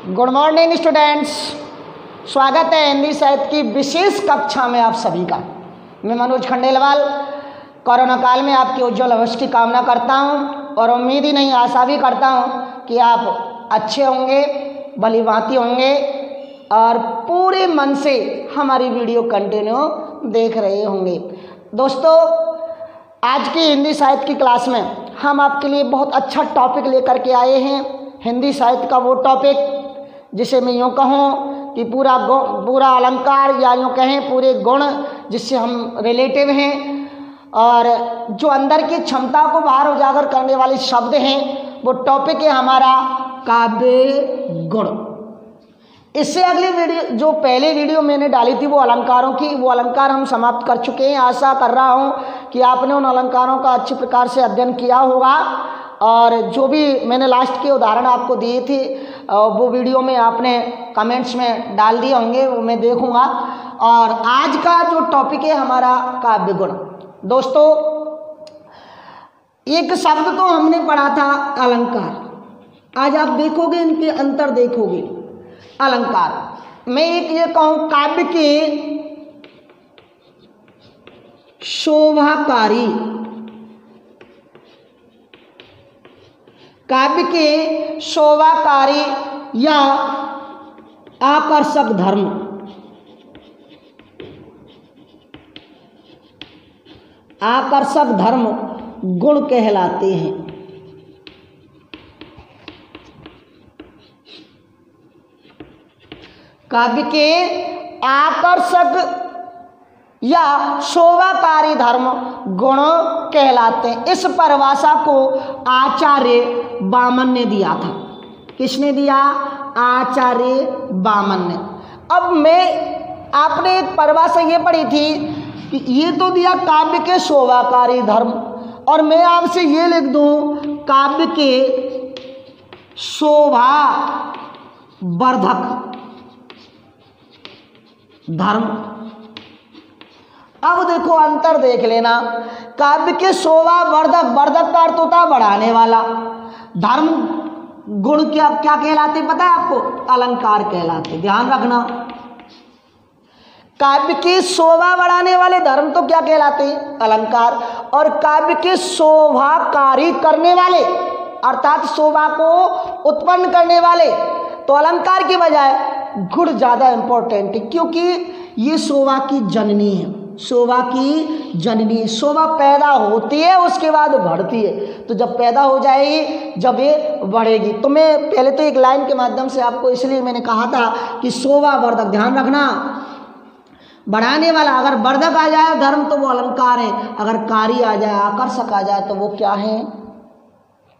Good morning students, स्वागत है हिंदी साहित्य की विशेष कक्षा में आप सभी का। मैं मनोज खंडेलवाल कोरोना काल में आपके उज्जवल भविष्य की कामना करता हूं और उम्मीद ही नहीं आशा भी करता हूं कि आप अच्छे होंगे, भली भांति होंगे और पूरे मन से हमारी वीडियो कंटिन्यू देख रहे होंगे। दोस्तों, आज की हिंदी साहित्य की क्लास में हम आपके लिए बहुत अच्छा टॉपिक लेकर के आए हैं। हिंदी साहित्य का वो टॉपिक जिसे मैं यूँ कहूँ कि पूरा अलंकार या यूँ कहें पूरे गुण जिससे हम रिलेटिव हैं और जो अंदर की क्षमता को बाहर उजागर करने वाले शब्द हैं, वो टॉपिक है हमारा काव्य गुण। इससे अगली वीडियो, जो पहले वीडियो मैंने डाली थी वो अलंकारों की, वो अलंकार हम समाप्त कर चुके हैं। आशा कर रहा हूँ कि आपने उन अलंकारों का अच्छी प्रकार से अध्ययन किया होगा और जो भी मैंने लास्ट के उदाहरण आपको दिए थे वो वीडियो में आपने कमेंट्स में डाल दिए होंगे, वो मैं देखूंगा। और आज का जो टॉपिक है हमारा काव्य गुण। दोस्तों, एक शब्द तो हमने पढ़ा था अलंकार। आज आप देखोगे इनके अंतर देखोगे। अलंकार मैं एक ये कहूँ काव्य के शोभाकारी, काव्य के शोभाकारी या आकर्षक धर्म, आकर्षक धर्म गुण कहलाते हैं। काव्य के आकर्षक या शोभाकारी धर्म गुण कहलाते हैं। इस परिभाषा को आचार्य वामन ने दिया था। किसने दिया? आचार्य वामन ने। अब आपने एक परिभाषा ये पढ़ी थी कि ये तो दिया काव्य के शोभाकारी धर्म, और मैं आपसे ये लिख दूं काव्य के शोभा वर्धक धर्म। अब देखो अंतर देख लेना। काव्य के शोभा वर्धक, वर्धक का अर्थ होता है बढ़ाने वाला। धर्म गुण क्या कहलाते पता है आपको? अलंकार कहलाते। ध्यान रखना, काव्य की शोभा बढ़ाने वाले धर्म तो क्या कहलाते? अलंकार। और काव्य के शोभाकारी करने वाले अर्थात शोभा को उत्पन्न करने वाले तो अलंकार के बजाय गुण ज्यादा इंपॉर्टेंट है, क्योंकि ये शोभा की जननी है। शोभा की जननी, शोभा पैदा होती है उसके बाद बढ़ती है। तो जब पैदा हो जाएगी, जब ये बढ़ेगी। तो मैं पहले तो एक लाइन के माध्यम से आपको इसलिए मैंने कहा था कि शोभा वर्धक, ध्यान रखना, बढ़ाने वाला। अगर वर्धक आ जाए धर्म तो वो अलंकार है, अगर कारी आ जाए, आकर्षक आ जाए तो वो क्या है?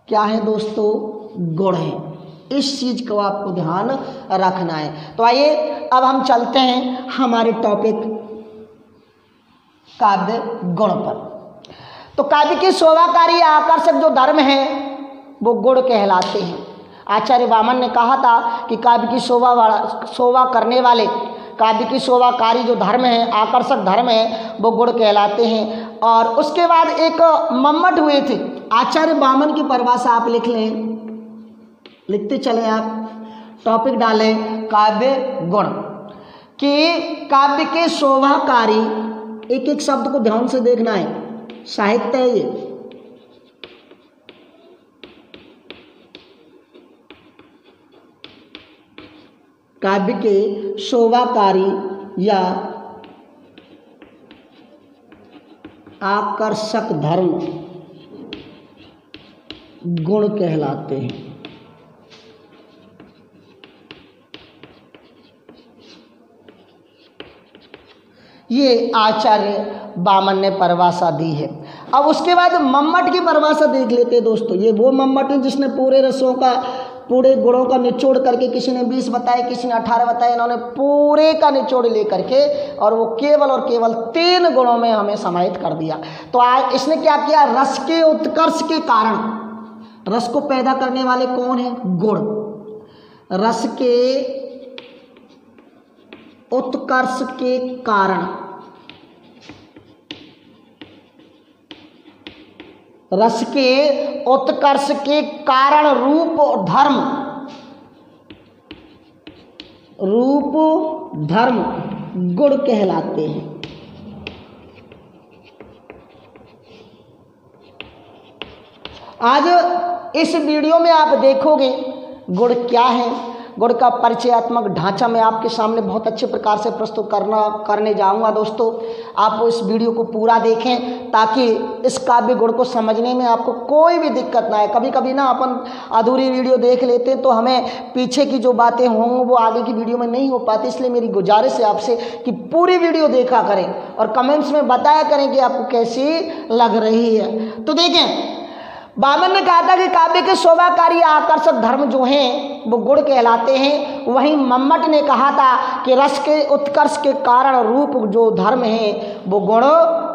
क्या है दोस्तों? गुण है। इस चीज को आपको ध्यान रखना है। तो आइए अब हम चलते हैं हमारे टॉपिक काव्य गुण पर। तो काव्य के शोभाकारी आकर्षक जो धर्म है वो गुण कहलाते हैं। आचार्य वामन ने कहा था कि काव्य की शोभा करने वाले, काव्य की शोभाकारी जो धर्म है, आकर्षक धर्म है, वो गुण कहलाते हैं। और उसके बाद एक मम्मट हुए थे। आचार्य वामन की परिभाषा आप लिख लें, लिखते चलें आप, टॉपिक डालें काव्य गुण कि काव्य के शोभाकारी। एक एक शब्द को ध्यान से देखना है, साहित्य है ये। काव्य के शोभाकारी या आकर्षक धर्म गुण कहलाते हैं। ये आचार्य वामन ने परिभाषा दी है। अब उसके बाद मम्मट की परिभाषा देख लेते हैं दोस्तों। ये वो मम्मट है जिसने पूरे रसों का, पूरे गुणों का निचोड़ करके, किसी ने 20 बताए, किसी ने 18 बताए, इन्होंने पूरे का निचोड़ लेकर के और वो केवल और केवल 3 गुणों में हमें समाहित कर दिया। तो आज इसने क्या किया? रस के उत्कर्ष के कारण, रस को पैदा करने वाले कौन है? गुण। रस के उत्कर्ष के कारण, रस के उत्कर्ष के कारण रूप धर्म रूप, धर्म, गुण कहलाते हैं। आज इस वीडियो में आप देखोगे गुण क्या है। गुण का परिचयात्मक ढांचा मैं आपके सामने बहुत अच्छे प्रकार से प्रस्तुत करने जाऊंगा। दोस्तों, आप इस वीडियो को पूरा देखें ताकि इस काव्य गुण को समझने में आपको कोई भी दिक्कत ना आए। कभी कभी ना अपन अधूरी वीडियो देख लेते हैं तो हमें पीछे की जो बातें होंगी वो आगे की वीडियो में नहीं हो पाती। इसलिए मेरी गुजारिश है आपसे कि पूरी वीडियो देखा करें और कमेंट्स में बताया करें कि आपको कैसी लग रही है। तो देखें, बामन ने कहा था कि काव्य के शोभाकारी आकर्षक धर्म जो हैं वो गुण कहलाते हैं। वहीं मम्मट ने कहा था कि रस के उत्कर्ष के कारण रूप जो धर्म हैं वो गुण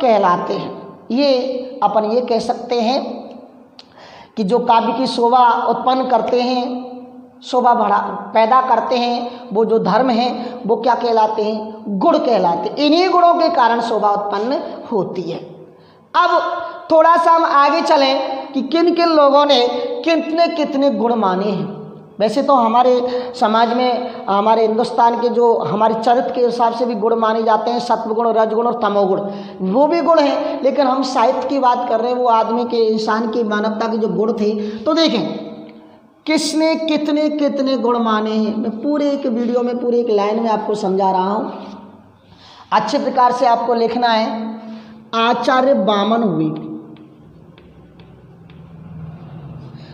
कहलाते हैं। ये अपन ये कह सकते हैं कि जो काव्य की शोभा उत्पन्न करते हैं, शोभा पैदा करते हैं, वो जो धर्म हैं वो क्या कहलाते हैं? गुण कहलाते हैं। इन्हीं गुणों के कारण शोभा उत्पन्न होती है। अब थोड़ा सा हम आगे चलें कि किन किन लोगों ने कितने कितने गुण माने हैं। वैसे तो हमारे समाज में, हमारे हिंदुस्तान के जो हमारे चरित्र के हिसाब से भी गुण माने जाते हैं, सत्वगुण, रजगुण और तमोगुण, वो भी गुण हैं। लेकिन हम साहित्य की बात कर रहे हैं, वो आदमी के, इंसान की, मानवता के जो गुण थे। तो देखें किसने कितने कितने गुण माने हैं। मैं पूरे एक वीडियो में, पूरे एक लाइन में आपको समझा रहा हूँ। अच्छे प्रकार से आपको लिखना है। आचार्य वामन हुए,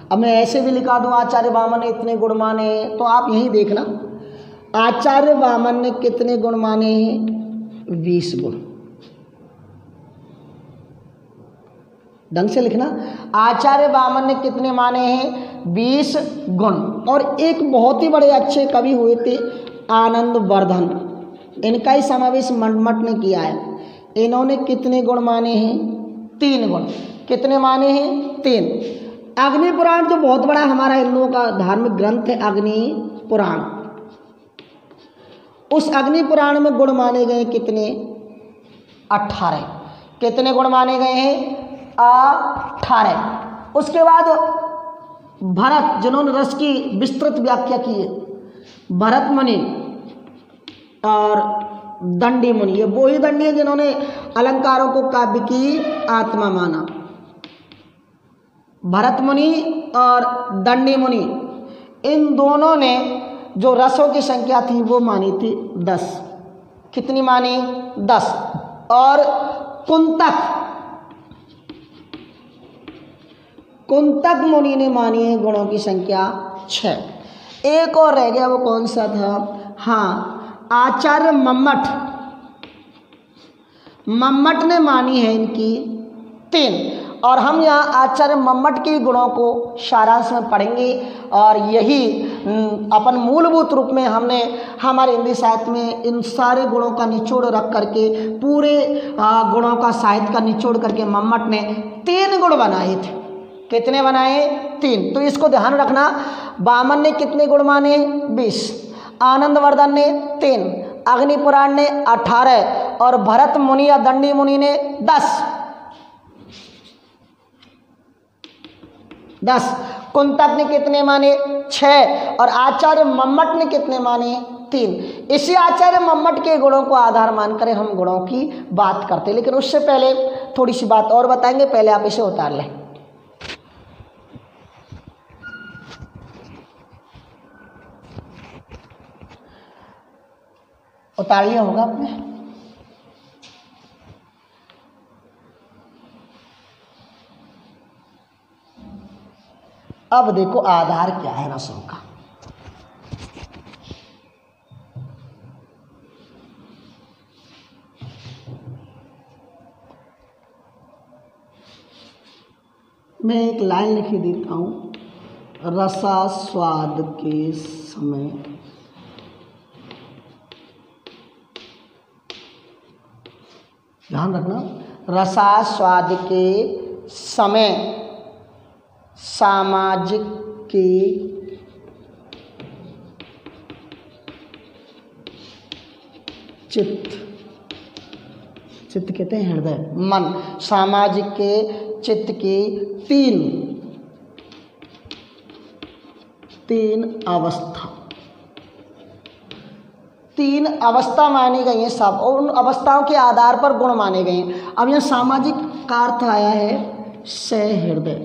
अब मैं ऐसे भी लिखा दूं आचार्य वामन ने इतने गुण माने हैं, तो आप यही देखना आचार्य वामन ने कितने गुण माने हैं? 20 गुण। ढंग से लिखना, आचार्य वामन ने कितने माने हैं? 20 गुण। और एक बहुत ही बड़े अच्छे कवि हुए थे आनंद वर्धन, इनका ही समावेश मम्मट ने किया है। इन्होंने कितने गुण माने हैं? 3 गुण। कितने माने हैं? 3। अग्नि पुराण जो बहुत बड़ा हमारा हिंदुओं का धार्मिक ग्रंथ है, अग्नि पुराण, उस अग्नि पुराण में गुण माने गए कितने? 18। कितने गुण माने गए हैं? 18। उसके बाद भरत, जिन्होंने रस की विस्तृत व्याख्या की है, भरत मुनि और दंडी मुनि, ये वो ही दंडी है जिन्होंने अलंकारों को काव्य की आत्मा माना। भरत मुनि और दंडी मुनि, इन दोनों ने जो रसों की संख्या थी वो मानी थी 10। कितनी मानी? 10। और कुंतक मुनि ने मानी है गुणों की संख्या 6। एक और रह गया, वो कौन सा था? हाँ, आचार्य मम्मट ने मानी है इनकी 3। और हम यहाँ आचार्य मम्मट के गुणों को सारांश में पढ़ेंगे। और यही अपन मूलभूत रूप में हमने हमारे हिंदी साहित्य में इन सारे गुणों का निचोड़ रख करके, पूरे गुणों का साहित्य का निचोड़ करके मम्मट ने 3 गुण बनाए थे। कितने बनाए? 3। तो इसको ध्यान रखना। वामन ने कितने गुण माने? 20। आनंदवर्धन ने 3, अग्नि पुराण ने 18 और भरत मुनि या दंडी मुनि ने 10। कुंतक ने कितने माने? 6। और आचार्य मम्मट ने कितने माने? 3। इसी आचार्य मम्मट के गुणों को आधार मानकर हम गुणों की बात करते हैं। लेकिन उससे पहले थोड़ी सी बात और बताएंगे, पहले आप इसे उतार लें। उतार लिया होगा आपने। अब देखो आधार क्या है रसों का। मैं एक लाइन लिख देता हूँ। रसास्वाद के समय ध्यान रखना, रसास्वाद के समय सामाजिक के चित्त कहते हैं हृदय, मन, सामाजिक के चित्त के तीन अवस्था। 3 अवस्था मानी गई हैं सब, और उन अवस्थाओं के आधार पर गुण माने गए हैं। अब यहाँ सामाजिक का अर्थ आया है सहृदय,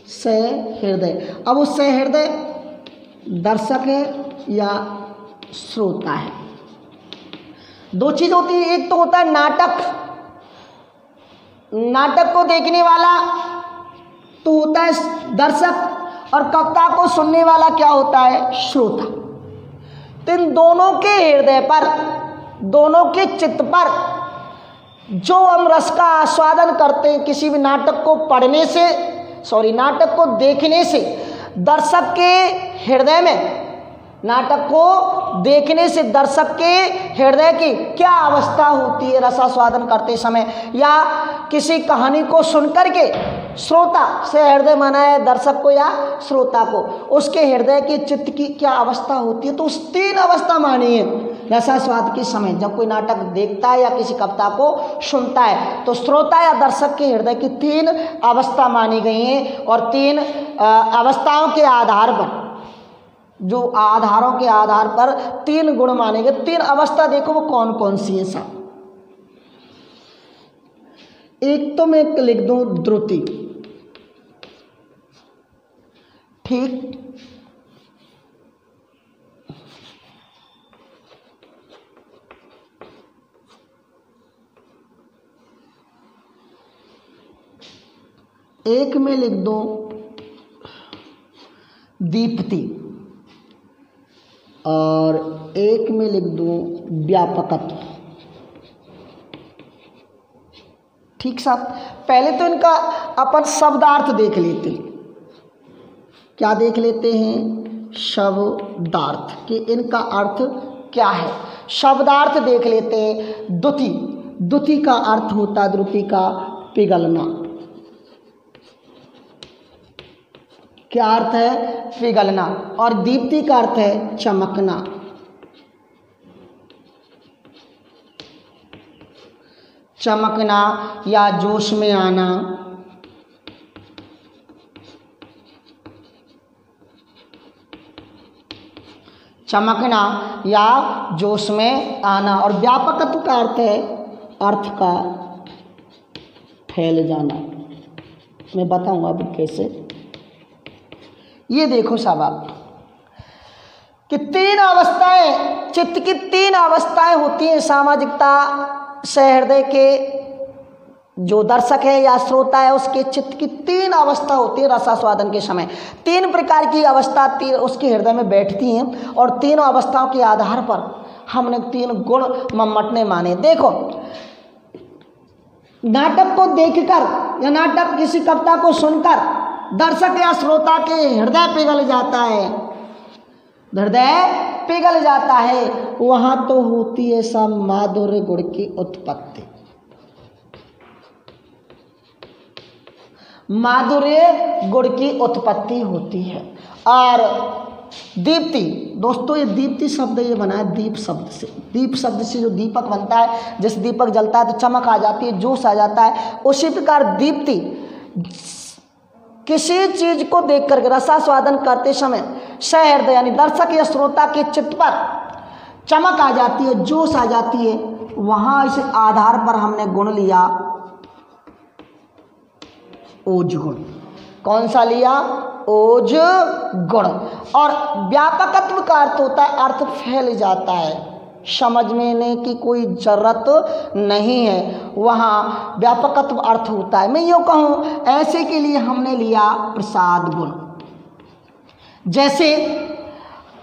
सहृदय। अब वो सहृदय दर्शक है या श्रोता है? 2 चीज होती है, एक तो होता है नाटक, नाटक को देखने वाला तो होता है दर्शक, और कविता को सुनने वाला क्या होता है? श्रोता। तो इन दोनों के हृदय पर, दोनों के चित्त पर जो हम रस का आस्वादन करते हैं किसी भी नाटक को पढ़ने से, नाटक को देखने से, दर्शक के हृदय में, नाटक को देखने से दर्शक के हृदय की क्या अवस्था होती है रसास्वादन करते समय, या किसी कहानी को सुनकर के श्रोता से हृदय माना है दर्शक को या श्रोता को, उसके हृदय की चित्त की क्या अवस्था होती है। तो उस 3 अवस्था मानी है रसास्वाद के समय। जब कोई नाटक देखता है या किसी कविता को सुनता है तो श्रोता या दर्शक के हृदय की 3 अवस्था मानी गई हैं, और 3 अवस्थाओं के आधार पर, जो आधारों के आधार पर 3 गुण माने गए। 3 अवस्था देखो वो कौन कौन सी है सब। एक तो मैं लिख दूं द्रुति, ठीक, एक में लिख दूं दीप्ति, और एक में लिख दूं व्यापकत्व। ठीक साहब, पहले तो इनका अपन शब्दार्थ देख लेते हैं। क्या देख लेते हैं? शब्दार्थ, कि इनका अर्थ क्या है। शब्दार्थ देख लेते हैं। द्युति, द्युति का अर्थ होता है द्रुति का पिघलना। क्या अर्थ है? पिघलना। और दीप्ति का अर्थ है चमकना। चमकना या जोश में आना। चमकना या जोश में आना। और व्यापकत्व का अर्थ है अर्थ का फैल जाना। मैं बताऊंगा अभी कैसे। ये देखो साहब आप कि 3 अवस्थाएं, चित्त की 3 अवस्थाएं होती हैं। सामाजिकता, सहृदय के जो दर्शक है या श्रोता है उसके चित्त की 3 अवस्था होती है रसास्वादन के समय। 3 प्रकार की अवस्था उसके हृदय में बैठती हैं, और 3 अवस्थाओं के आधार पर हमने 3 गुण मम्मटने माने। देखो, नाटक को देखकर या नाटक किसी कविता को सुनकर दर्शक या श्रोता के हृदय पिघल जाता है, हृदय पिघल जाता है। वहां तो होती है सब माधुर्य गुण की उत्पत्ति। माधुर्य गुण की उत्पत्ति होती है। और दीप्ति, दोस्तों ये दीप्ति शब्द ये बना है दीप शब्द से। दीप शब्द से जो दीपक बनता है, जैसे दीपक जलता है तो चमक आ जाती है, जोश आ जाता है। उसी प्रकार दीप्ति किसी चीज को देख करके रसास्वादन करते समय सहृदय यानी दर्शक या श्रोता के चित्त पर चमक आ जाती है, जोश आ जाती है। वहां इस आधार पर हमने गुण लिया ओज गुण। कौन सा लिया? ओज गुण। और व्यापकत्व का अर्थ होता है अर्थ फैल जाता है, समझने की कोई जरूरत नहीं है। वहाँ व्यापकत्व अर्थ होता है। मैं यूँ कहूँ, ऐसे के लिए हमने लिया प्रसाद गुण। जैसे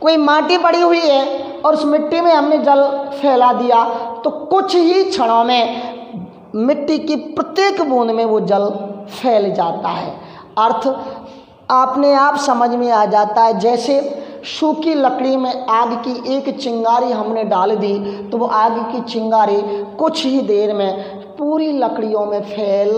कोई माटी पड़ी हुई है और उस मिट्टी में हमने जल फैला दिया तो कुछ ही क्षणों में मिट्टी की प्रत्येक बूंद में वो जल फैल जाता है। अर्थ अपने आप समझ में आ जाता है। जैसे सूखी लकड़ी में आग की एक चिंगारी हमने डाल दी तो वो आग की चिंगारी कुछ ही देर में पूरी लकड़ियों में फैल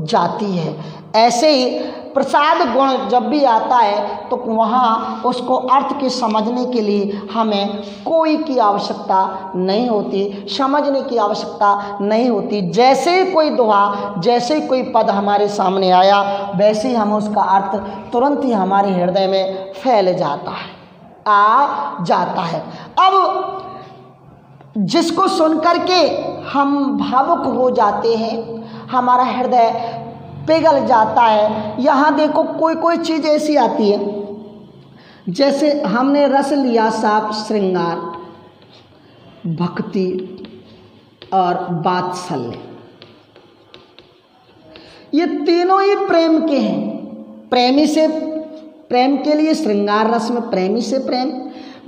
जाती है। ऐसे ही प्रसाद गुण जब भी आता है तो वहाँ उसको अर्थ के समझने के लिए हमें कोई की आवश्यकता नहीं होती, समझने की आवश्यकता नहीं होती। जैसे ही कोई दोहा, जैसे ही कोई पद हमारे सामने आया, वैसे ही हम उसका अर्थ तुरंत ही हमारे हृदय में फैल जाता है। आ जाता है। अब जिसको सुनकर के हम भावुक हो जाते हैं, हमारा हृदय पिघल जाता है। यहाँ देखो कोई कोई चीज़ ऐसी आती है, जैसे हमने रस लिया साफ श्रृंगार, भक्ति और वात्सल्य, ये तीनों ही प्रेम के हैं। प्रेमी से प्रेम के लिए श्रृंगार रस में प्रेमी से प्रेम,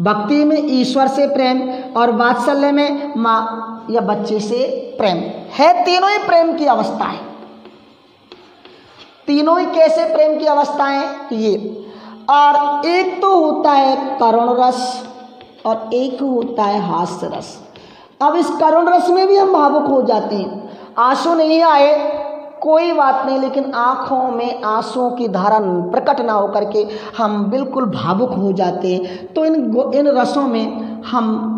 भक्ति में ईश्वर से प्रेम और वात्सल्य में माँ या बच्चे से प्रेम है। तीनों ही प्रेम की अवस्थाएं, तीनों ही कैसे प्रेम की अवस्थाएं ये। और एक तो होता है करुण रस और एक होता है हास्य रस। अब इस करुण रस में भी हम भावुक हो जाते हैं। आंसू नहीं आए कोई बात नहीं, लेकिन आँखों में आंसुओं की धारा प्रकट ना होकर के हम बिल्कुल भावुक हो जाते हैं। तो इन रसों में हम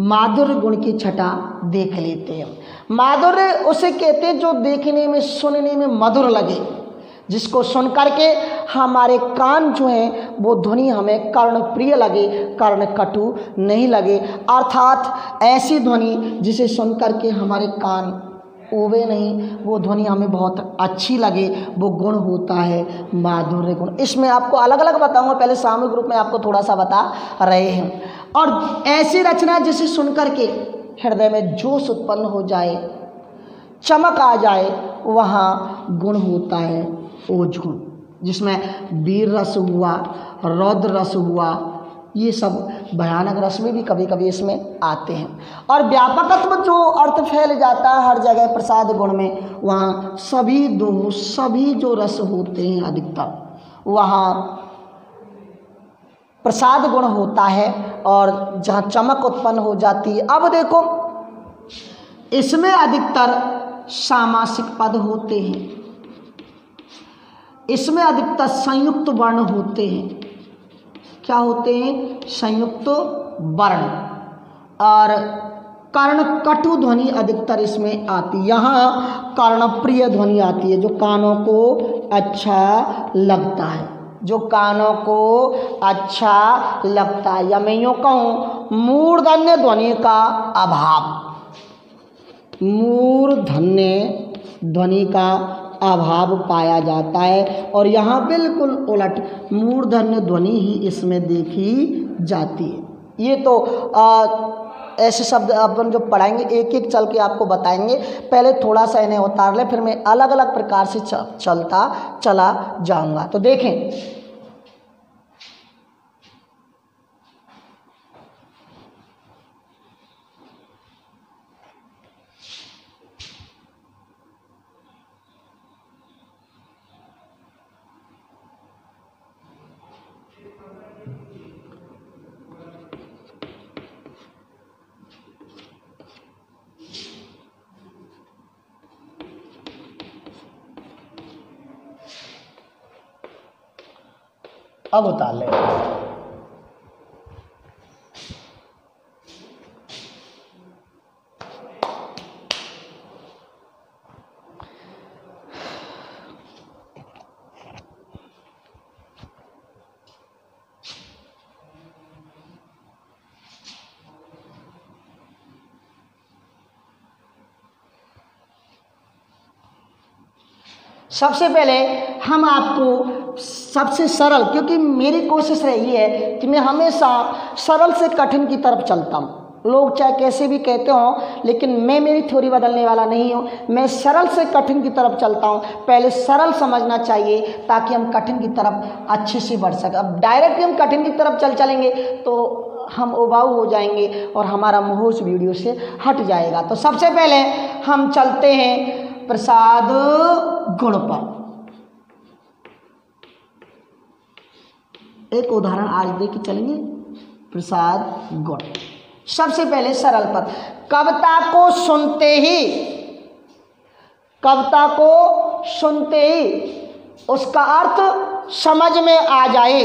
माधुर्य गुण की छटा देख लेते हैं। माधुर्य उसे कहते हैं जो देखने में सुनने में मधुर लगे, जिसको सुन करके हमारे कान जो हैं वो ध्वनि हमें कर्ण प्रिय लगे, कर्ण कटु नहीं लगे। अर्थात ऐसी ध्वनि जिसे सुन करके हमारे कान ओवे नहीं, वो ध्वनि हमें बहुत अच्छी लगे, वो गुण होता है माधुर्य गुण। इसमें आपको अलग अलग बताऊंगा, पहले सामूहिक रूप में आपको थोड़ा सा बता रहे हैं। और ऐसी रचना जिसे सुनकर के हृदय में जोश उत्पन्न हो जाए, चमक आ जाए, वहाँ गुण होता है ओज गुण, जिसमें वीर रस हुआ, रौद्र रस हुआ, ये सब भयानक रस में भी कभी कभी इसमें आते हैं। और व्यापकत्व जो अर्थ फैल जाता है हर जगह प्रसाद गुण में, वहाँ सभी जो रस होते हैं अधिकतर वहाँ प्रसाद गुण होता है और जहाँ चमक उत्पन्न हो जाती है। अब देखो इसमें अधिकतर सामासिक पद होते हैं, इसमें अधिकतर संयुक्त वर्ण होते हैं। क्या होते हैं? संयुक्त वर्ण। और कर्ण कटु ध्वनि अधिकतर इसमें आती है। यहाँ कर्णप्रिय ध्वनि आती है, जो कानों को अच्छा लगता है, जो कानों को अच्छा लगता है। या मैं यूँ कहूँ मूर्धन्य ध्वनि का अभाव, मूर्धन्य ध्वनि का अभाव पाया जाता है। और यहाँ बिल्कुल उलट मूर्धन्य ध्वनि ही इसमें देखी जाती है। ये तो ऐसे शब्द अपन जो पढ़ाएंगे एक एक चल के आपको बताएंगे। पहले थोड़ा सा इन्हें उतार ले, फिर मैं अलग अलग प्रकार से चलता चला जाऊंगा। तो देखें, अब उतार ले। सबसे पहले हम आपको सबसे सरल, क्योंकि मेरी कोशिश रही है कि मैं हमेशा सरल से कठिन की तरफ चलता हूँ। लोग चाहे कैसे भी कहते हों, लेकिन मैं मेरी थ्योरी बदलने वाला नहीं हूँ। मैं सरल से कठिन की तरफ चलता हूँ। पहले सरल समझना चाहिए ताकि हम कठिन की तरफ अच्छे से बढ़ सकें। अब डायरेक्ट हम कठिन की तरफ चलेंगे तो हम उबाऊ हो जाएंगे और हमारा मोह उस वीडियो से हट जाएगा। तो सबसे पहले हम चलते हैं प्रसाद गुण पर। एक उदाहरण आज देख के चलेंगे। प्रसाद गुण सबसे पहले सरल पद। कविता को सुनते ही उसका अर्थ समझ में आ जाए।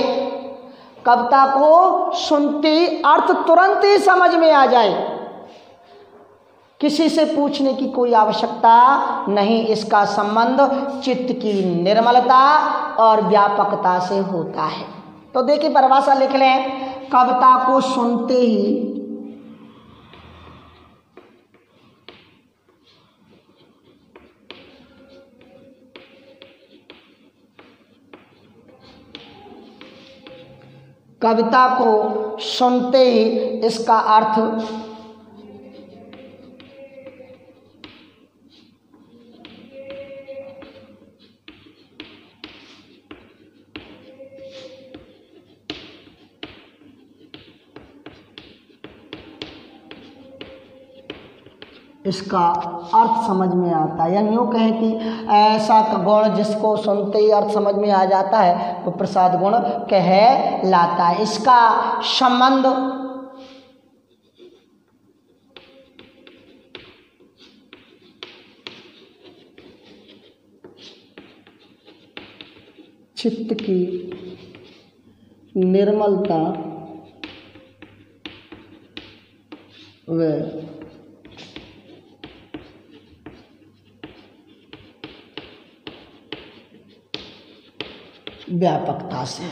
कविता को सुनते ही अर्थ तुरंत ही समझ में आ जाए, किसी से पूछने की कोई आवश्यकता नहीं। इसका संबंध चित्त की निर्मलता और व्यापकता से होता है। तो देखिए परिभाषा लिख लें। कविता को सुनते ही कविता को सुनते ही इसका अर्थ समझ में आता है। यानी यूँ कहें कि ऐसा गुण जिसको सुनते ही अर्थ समझ में आ जाता है वो प्रसाद गुण कहलाता है। इसका संबंध चित्त की निर्मलता व व्यापकता से,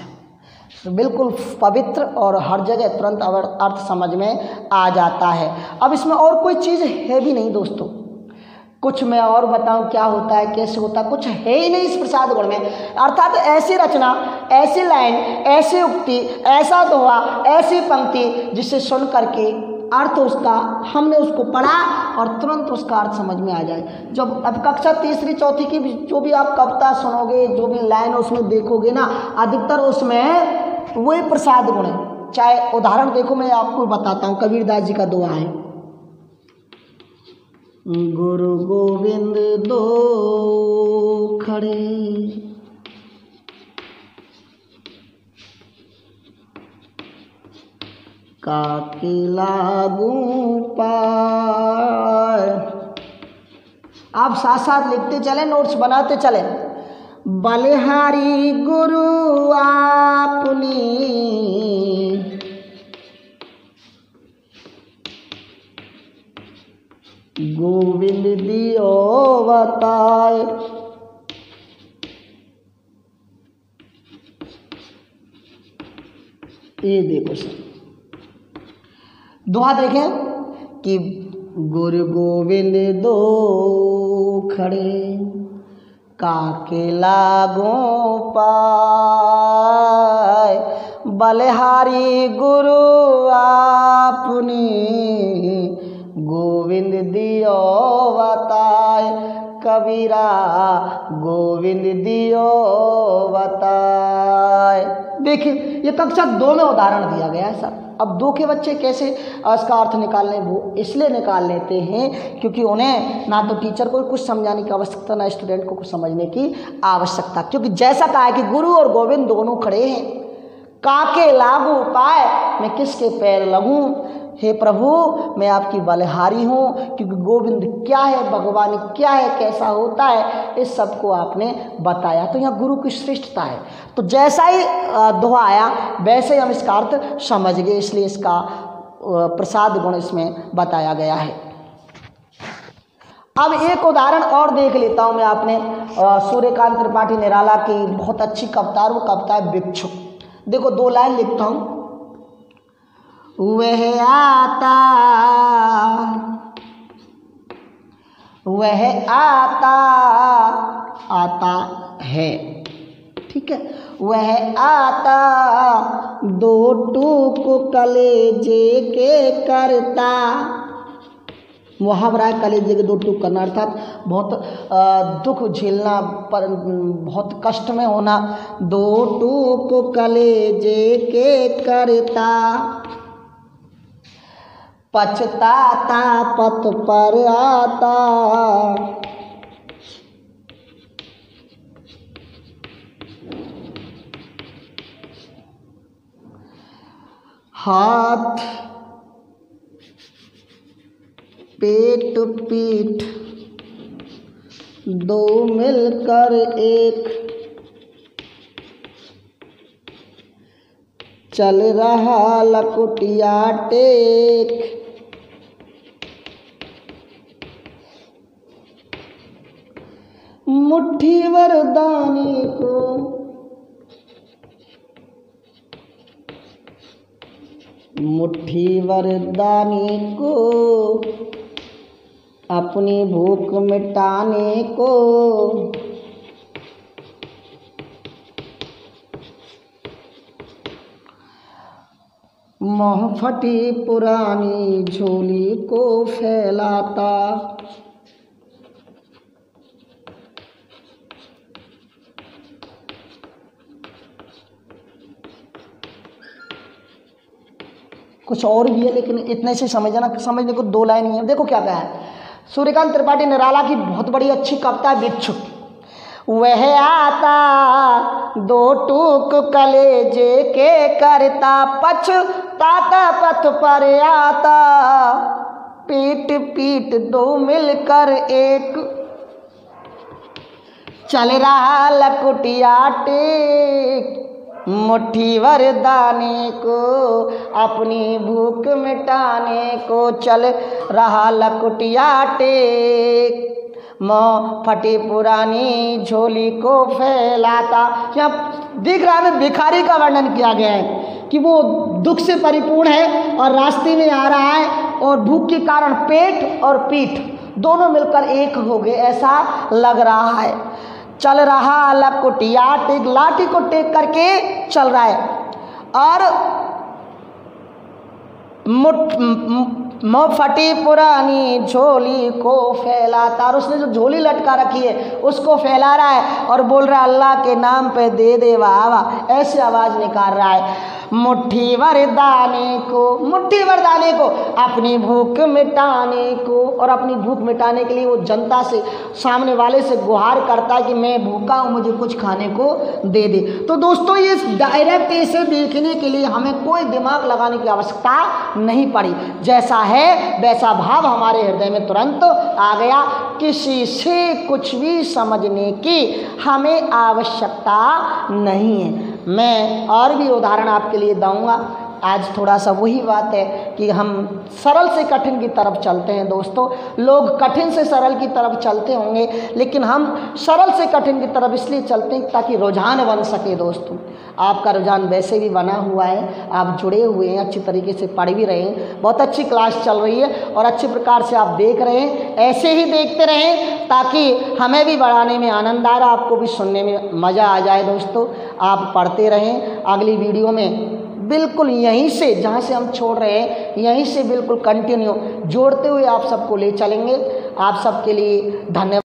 तो बिल्कुल पवित्र और हर जगह तुरंत अर्थ समझ में आ जाता है। अब इसमें और कोई चीज़ है भी नहीं दोस्तों, कुछ मैं और बताऊं क्या होता है कैसे होता है, कुछ है ही नहीं इस प्रसाद गुण में। अर्थात ऐसी रचना, ऐसी लाइन, ऐसी उक्ति, ऐसा दोहा, ऐसी पंक्ति जिसे सुन करके अर्थ उसका हमने उसको पढ़ा और तुरंत उसका अर्थ समझ में आ जाए। जब अब कक्षा तीसरी चौथी की जो भी आप कविता सुनोगे, जो भी लाइन उसमें देखोगे ना, अधिकतर उसमें वही प्रसाद गुण है। चाहे उदाहरण देखो, मैं आपको बताता हूँ, कबीरदास जी का दोहा है, गुरु गोविंद दो खड़े काके लागू पाए। आप साथ साथ लिखते चले, नोट्स बनाते चले। बलिहारी गुरु आपनी गोविंद दियो बताए। ये देखो सर, दोहा देखें कि गुरु गोविंद दो खड़े काके लागो पाए, बलिहारी गुरु आपनी गोविंद दियो बताए, कबीरा गोविंद दियो बताए। देखिए ये कक्षा 2 में उदाहरण दिया गया है सर। अब 2 के बच्चे कैसे इसका अर्थ निकालने, वो इसलिए निकाल लेते हैं क्योंकि उन्हें ना तो टीचर को कुछ समझाने की आवश्यकता, ना स्टूडेंट को कुछ समझने की आवश्यकता। क्योंकि जैसा कहा है कि गुरु और गोविंद दोनों खड़े हैं, काके लागू पाए, मैं किसके पैर लगूं। हे प्रभु मैं आपकी बलिहारी हूँ, क्योंकि गोविंद क्या है, भगवान क्या है, कैसा होता है, इस सब को आपने बताया। तो यहाँ गुरु की श्रेष्ठता है। तो जैसा ही दोहा आया वैसे ही हम इसका अर्थ समझ गए, इसलिए इसका प्रसाद गुण इसमें बताया गया है। अब एक उदाहरण और देख लेता हूँ मैं। आपने सूर्यकांत त्रिपाठी निराला की बहुत अच्छी कविता, वो कविता है भिक्षुक। देखो 2 लाइन लिखता हूँ। वह आता आता है, ठीक है, वह आता 2 टूक कलेजे के करता। मुहावरा है कलेजे के 2 टूक करना, अर्थात बहुत दुख झेलना, पर बहुत कष्ट में होना। 2 टूक कलेजे के करता, पछताता पथ पर आता। हाथ पेट पीठ 2 मिलकर एक, चल रहा लकुटिया टेक। मुट्ठी वरदानी को मुट्ठी भर दाने को अपनी भूख मिटाने को, मोह फटी पुरानी झोली को फैलाता। कुछ और भी है लेकिन इतने से समझने को 2 लाइन ही है। देखो क्या कहा है सूर्यकांत त्रिपाठी निराला की बहुत बड़ी अच्छी कविता है बिच्छू। वह आता 2 टूक कलेजे के करता, पछताता पथ पर आता, पीट पीट 2 मिलकर एक, चल रहा लकुटिया टेक, मुट्ठी भर दाने को अपनी भूख मिटाने को, चल रहा लकुटिया टेक, मोह फटी पुरानी झोली को फैलाता। यहाँ दिख रहा है भिखारी का वर्णन किया गया है कि वो दुख से परिपूर्ण है और रास्ते में आ रहा है और भूख के कारण पेट और पीठ दोनों मिलकर एक हो गए ऐसा लग रहा है। चल रहा लकुटिया टेक, लाठी को टेक करके चल रहा है और मोह फटी पुरानी झोली को फैलाता, और उसने जो झोली लटका रखी है उसको फैला रहा है और बोल रहा है अल्लाह के नाम पे दे दे वावा, ऐसे आवाज़ निकाल रहा है। मुट्ठी भर दाने को, मुट्ठी भर दाने को अपनी भूख मिटाने को, और अपनी भूख मिटाने के लिए वो जनता से, सामने वाले से गुहार करता है कि मैं भूखा हूँ, मुझे कुछ खाने को दे दे। तो दोस्तों ये डायरेक्ट इसे देखने के लिए हमें कोई दिमाग लगाने की आवश्यकता नहीं पड़ी, जैसा है वैसा भाव हमारे हृदय में तुरंत आ गया। किसी से कुछ भी समझने की हमें आवश्यकता नहीं है। मैं और भी उदाहरण आपके लिए दूंगा। आज थोड़ा सा वही बात है कि हम सरल से कठिन की तरफ चलते हैं दोस्तों। लोग कठिन से सरल की तरफ चलते होंगे लेकिन हम सरल से कठिन की तरफ इसलिए चलते हैं ताकि रुझान बन सके। दोस्तों आपका रुझान वैसे भी बना हुआ है, आप जुड़े हुए हैं, अच्छी तरीके से पढ़ भी रहे हैं, बहुत अच्छी क्लास चल रही है और अच्छे प्रकार से आप देख रहे हैं। ऐसे ही देखते रहें ताकि हमें भी बढ़ाने में आनंद आ रहा, आपको भी सुनने में मज़ा आ जाए। दोस्तों आप पढ़ते रहें। अगली वीडियो में बिल्कुल यहीं से जहाँ से हम छोड़ रहे हैं यहीं से बिल्कुल कंटिन्यू जोड़ते हुए आप सबको ले चलेंगे। आप सबके लिए धन्यवाद।